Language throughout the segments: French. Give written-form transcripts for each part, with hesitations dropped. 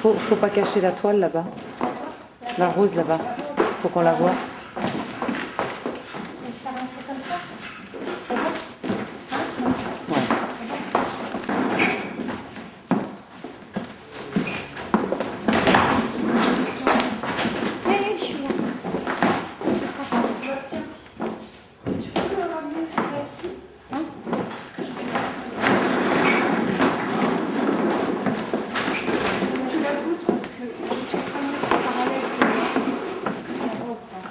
faut pas cacher la toile là-bas. La rose là-bas. Faut qu'on la voie. Faire un peu comme ça. C'est bon? Hein? Comme ça. Ouais. Oui, je suis là. Sébastien, tu peux me ramener celui-là ici? Hein? Tu la pousses parce que je suis en train de mettre en parallèle. Est-ce que ça va ou pas?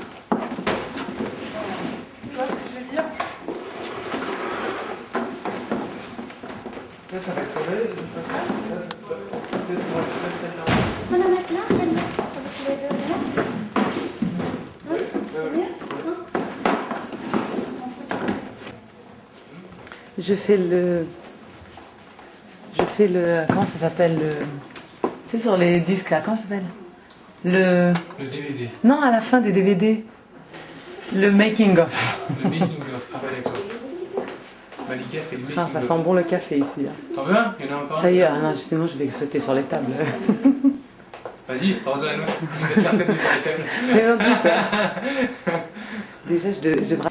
Tu vois ce que je veux dire? Là, ça va être tourné, je vais pas faire. Là, peut-être qu'on va faire celle-là. On va la mettre là, celle-là, avec les deux là. Hein? C'est mieux? Hein? On fait ça. Je fais le. Comment ça s'appelle le. Tu sais, sur les disques là, comment ça s'appelle? Le DVD. Non, à la fin des DVD. Le making of. Le making of. Ah, bah d'accord. Malika fait le making Ah, of. ça sent bon le café ici. Là. T'en veux un? Il y en a encore un? Ça y est, ah non, sinon je vais sauter sur les tables. Vas-y, Rosanne, je vais te faire sauter sur les tables. C'est gentil ça. Déjà, je devrais.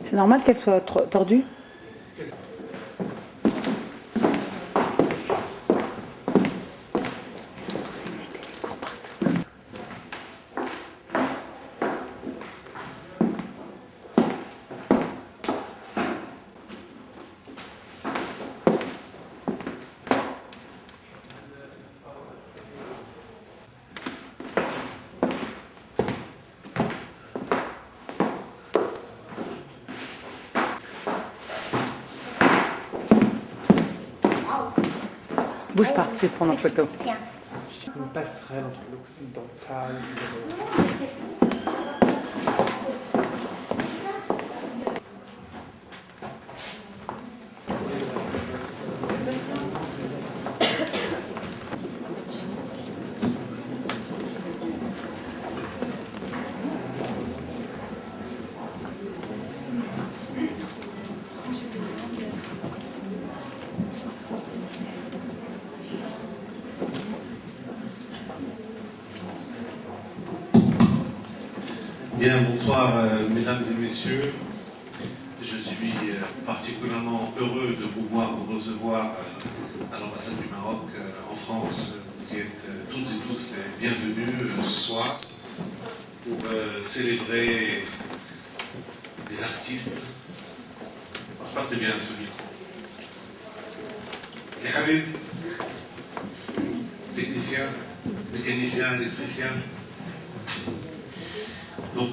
C'est normal qu'elle soit tordue? Bouge pas, je vais te prendre en photo. Tiens. Une passerelle entre l'occidental et le... Bien, bonsoir mesdames et messieurs. Je suis particulièrement heureux de pouvoir vous recevoir à l'ambassade du Maroc en France. Vous êtes toutes et tous les bienvenus ce soir pour célébrer des artistes. Partez bien ce micro. Les Habib, techniciens, mécaniciens, électriciens. Donc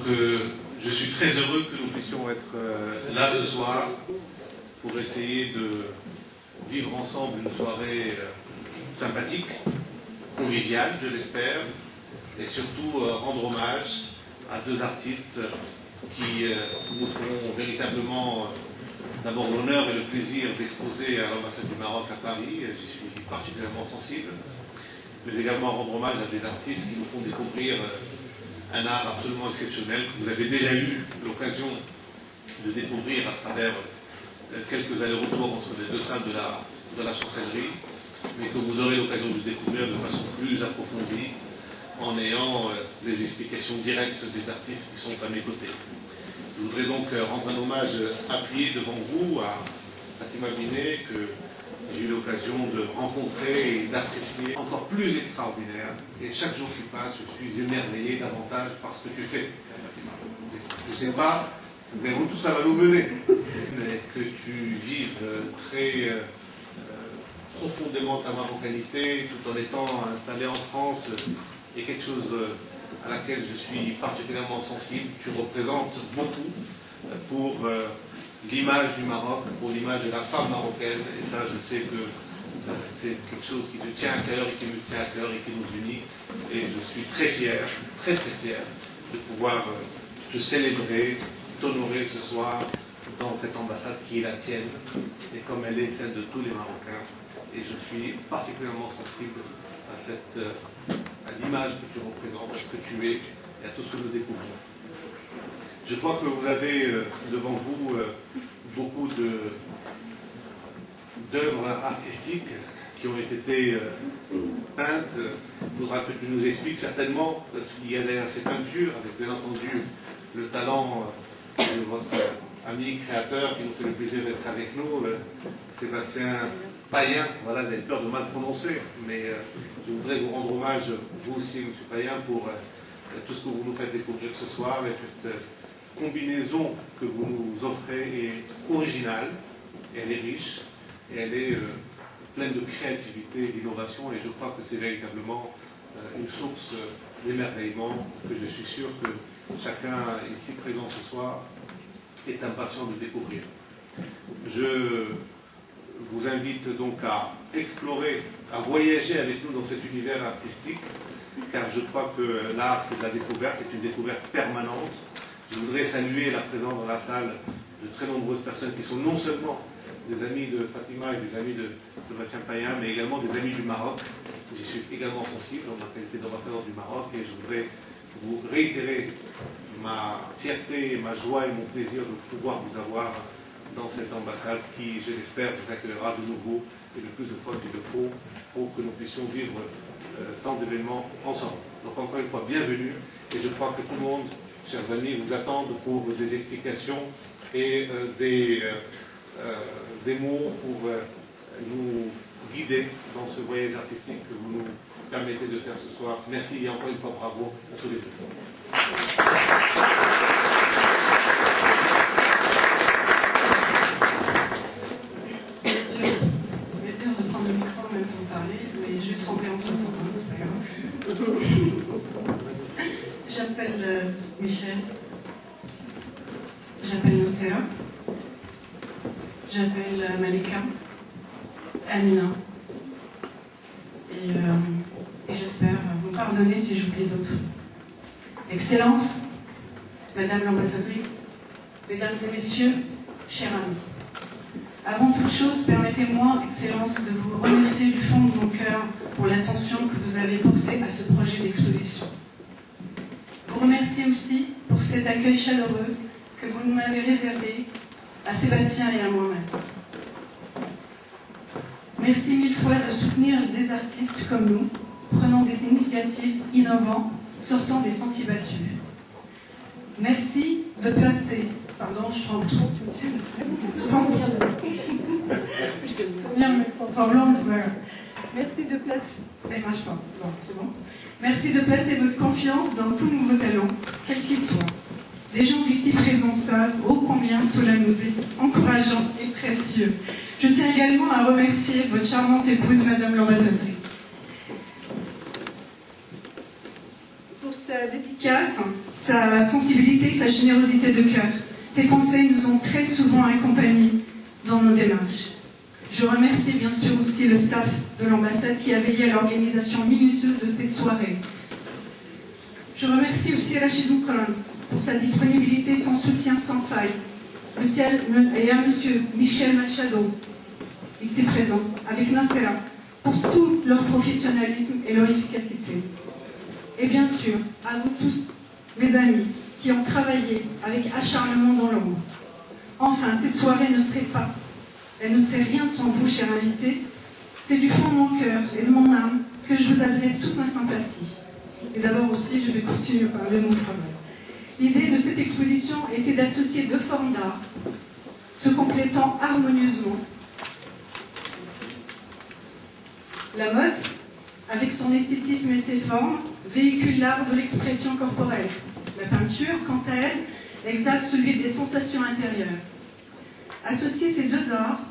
je suis très heureux que nous puissions être là ce soir pour essayer de vivre ensemble une soirée sympathique, conviviale, je l'espère, et surtout rendre hommage à deux artistes qui nous feront véritablement d'abord l'honneur et le plaisir d'exposer à l'ambassade du Maroc à Paris, j'y suis particulièrement sensible, mais également rendre hommage à des artistes qui nous font découvrir un art absolument exceptionnel que vous avez déjà eu l'occasion de découvrir à travers quelques allers-retours entre les deux salles de la chancellerie, mais que vous aurez l'occasion de découvrir de façon plus approfondie en ayant les explications directes des artistes qui sont à mes côtés. Je voudrais donc rendre un hommage appuyé devant vous à Fatima Binet, que j'ai eu l'occasion de rencontrer et d'apprécier encore plus extraordinaire. Et chaque jour qui passe, je suis émerveillé davantage par ce que tu fais. Je ne sais pas vers où tout ça va nous mener, mais que tu vives très profondément ta marocanité, tout en étant installé en France, est quelque chose à laquelle je suis particulièrement sensible. Tu représentes beaucoup pour l'image du Maroc, pour l'image de la femme marocaine, et ça je sais que c'est quelque chose qui te tient à cœur et qui me tient à cœur et qui nous unit, et je suis très fier, très très fier de pouvoir te célébrer t'honorer ce soir dans cette ambassade qui est la tienne et comme elle est celle de tous les Marocains. Et je suis particulièrement sensible à l'image que tu représentes, à ce que tu es et à tout ce que nous découvrons. Je crois que vous avez devant vous beaucoup d'œuvres artistiques qui ont été peintes. Il faudra que tu nous expliques certainement ce qu'il y a derrière ces peintures, avec bien entendu le talent de votre ami créateur qui nous fait le plaisir d'être avec nous, Sébastien Payen. Voilà, j'avais peur de mal prononcer, mais je voudrais vous rendre hommage, vous aussi, M. Payen, pour tout ce que vous nous faites découvrir ce soir, et cette combinaison que vous nous offrez est originale, elle est riche, et elle est pleine de créativité et d'innovation, et je crois que c'est véritablement une source d'émerveillement que je suis sûr que chacun ici présent ce soir est impatient de découvrir. Je vous invite donc à explorer, à voyager avec nous dans cet univers artistique, car je crois que l'art, c'est de la découverte, c'est une découverte permanente. Je voudrais saluer la présence dans la salle de très nombreuses personnes qui sont non seulement des amis de Fatima et des amis de Sébastien Payen, mais également des amis du Maroc. J'y suis également sensible en ma qualité d'ambassadeur du Maroc, et je voudrais vous réitérer ma fierté, ma joie et mon plaisir de pouvoir vous avoir dans cette ambassade qui, je l'espère, vous accueillera de nouveau et le plus de fois qu'il le faut pour que nous puissions vivre tant d'événements ensemble. Donc encore une fois, bienvenue, et je crois que tout le monde, chers amis, vous attendent pour des explications et des mots pour nous guider dans ce voyage artistique que vous nous permettez de faire ce soir. Merci et encore une fois bravo à tous les deux. C'est dur de prendre le micro en même temps de parler, mais je vais trembler entre temps, c'est pas grave. J'appelle Michel, j'appelle Nocera, j'appelle Malika, Amina, et j'espère vous pardonner si j'oublie d'autres. Excellence, Madame l'ambassadrice, Mesdames et Messieurs, chers amis. Avant toute chose, permettez-moi, Excellence, de vous remercier du fond de mon cœur pour l'attention que vous avez portée à ce projet d'exposition. Vous remercier aussi pour cet accueil chaleureux que vous m'avez réservé à Sébastien et à moi-même. Merci mille fois de soutenir des artistes comme nous, prenant des initiatives innovantes, sortant des sentiers battus. Merci de placer... Pardon, je tremble trop. Merci de placer... Elle marche pas. Bon, c'est bon. Merci de placer votre confiance dans tout nouveau talent, quel qu'il soit. Les gens d'ici présents savent ô combien cela nous est encourageant et précieux. Je tiens également à remercier votre charmante épouse, Madame l'ambassadrice. Pour sa dédicace, sa sensibilité, sa générosité de cœur. Ses conseils nous ont très souvent accompagnés dans nos démarches. Je remercie bien sûr aussi le staff de l'ambassade qui a veillé à l'organisation minutieuse de cette soirée. Je remercie aussi Rachidou Kran pour sa disponibilité, son soutien sans faille, et à M. Michel Machado, ici présent, avec Nocera, pour tout leur professionnalisme et leur efficacité. Et bien sûr, à vous tous, mes amis, qui ont travaillé avec acharnement dans l'ombre. Enfin, cette soirée ne serait pas, elle ne serait rien sans vous, chers invités. C'est du fond de mon cœur et de mon âme que je vous adresse toute ma sympathie. Et d'abord aussi, je vais continuer à parler de mon travail. L'idée de cette exposition était d'associer deux formes d'art, se complétant harmonieusement. La mode, avec son esthétisme et ses formes, véhicule l'art de l'expression corporelle. La peinture, quant à elle, exalte celui des sensations intérieures. Associer ces deux arts,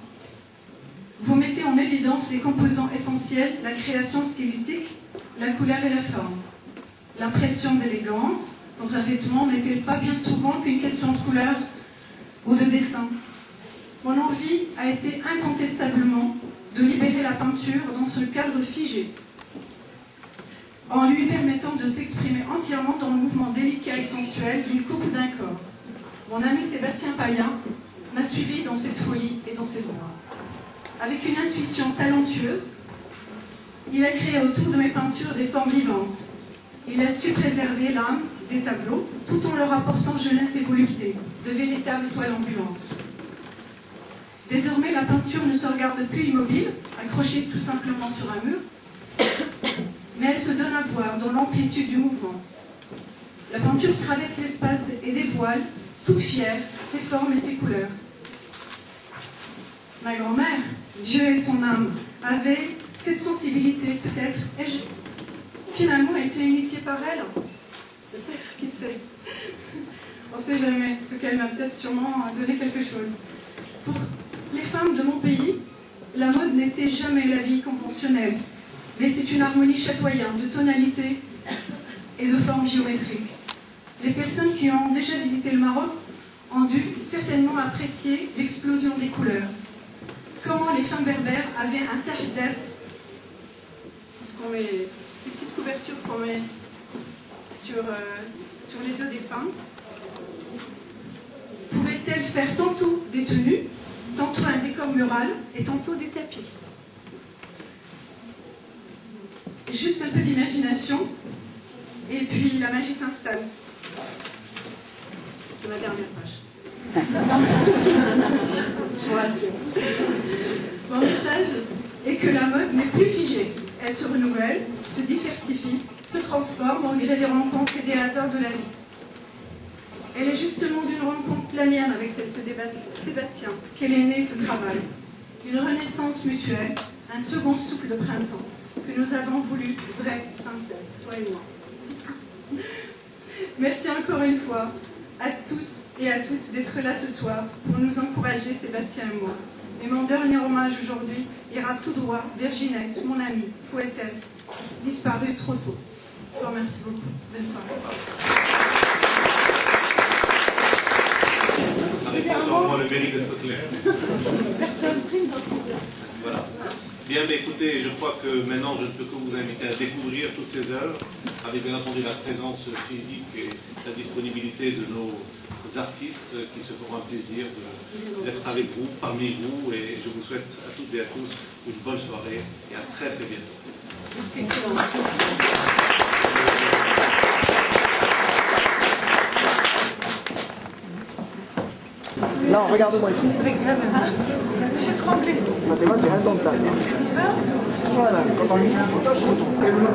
vous mettez en évidence les composants essentiels, la création stylistique, la couleur et la forme. L'impression d'élégance dans un vêtement n'est-elle pas bien souvent qu'une question de couleur ou de dessin? Mon envie a été incontestablement de libérer la peinture dans ce cadre figé, en lui permettant de s'exprimer entièrement dans le mouvement délicat et sensuel d'une coupe ou d'un corps. Mon ami Sébastien Payen m'a suivi dans cette folie et dans cette voie. Avec une intuition talentueuse, il a créé autour de mes peintures des formes vivantes. Il a su préserver l'âme des tableaux tout en leur apportant jeunesse et volupté, de véritables toiles ambulantes. Désormais, la peinture ne se regarde plus immobile, accrochée tout simplement sur un mur, mais elle se donne à voir dans l'amplitude du mouvement. La peinture traverse l'espace et dévoile, toute fière, ses formes et ses couleurs. Ma grand-mère, Dieu et son âme, avait cette sensibilité, peut-être. Ai-je finalement été initiée par elle? Peut-être, qui sait? On ne sait jamais. En tout cas, elle m'a peut-être sûrement donné quelque chose. Pour les femmes de mon pays, la mode n'était jamais la vie conventionnelle, mais c'est une harmonie chatoyante de tonalités et de formes géométriques. Les personnes qui ont déjà visité le Maroc ont dû certainement apprécier l'explosion des couleurs. Comment les femmes berbères avaient un tahdat, ce qu'on met, les petites couvertures qu'on met sur les dos des femmes, pouvaient-elles faire tantôt des tenues, tantôt un décor mural et tantôt des tapis. Juste un peu d'imagination et puis la magie s'installe. C'est ma dernière page. Je vous rassure. Mon message est que la mode n'est plus figée. Elle se renouvelle, se diversifie, se transforme au gré des rencontres et des hasards de la vie. Elle est justement d'une rencontre, la mienne, avec celle de Sébastien, qu'elle est née ce travail. Une renaissance mutuelle, un second souffle de printemps, que nous avons voulu vrai, sincère, toi et moi. Merci encore une fois à tous et à toutes d'être là ce soir pour nous encourager, Sébastien et moi. Et mon dernier hommage aujourd'hui ira tout droit vers Ginette, mon amie, poétesse, disparue trop tôt. Je vous remercie beaucoup. Bonne soirée. Avec vraiment le mérite d'être clair. Personne. Voilà. Bien, mais écoutez, je crois que maintenant je ne peux que vous inviter à découvrir toutes ces œuvres, avec bien entendu la présence physique et la disponibilité de nos artistes qui se feront un plaisir d'être avec vous, parmi vous, et je vous souhaite à toutes et à tous une bonne soirée et à très très bientôt. Non, regarde-moi ici. J'ai tremblé. Fatima, tu restes dans le tas. Voilà, quand on lui fait une photo, je retrouve. Et vous,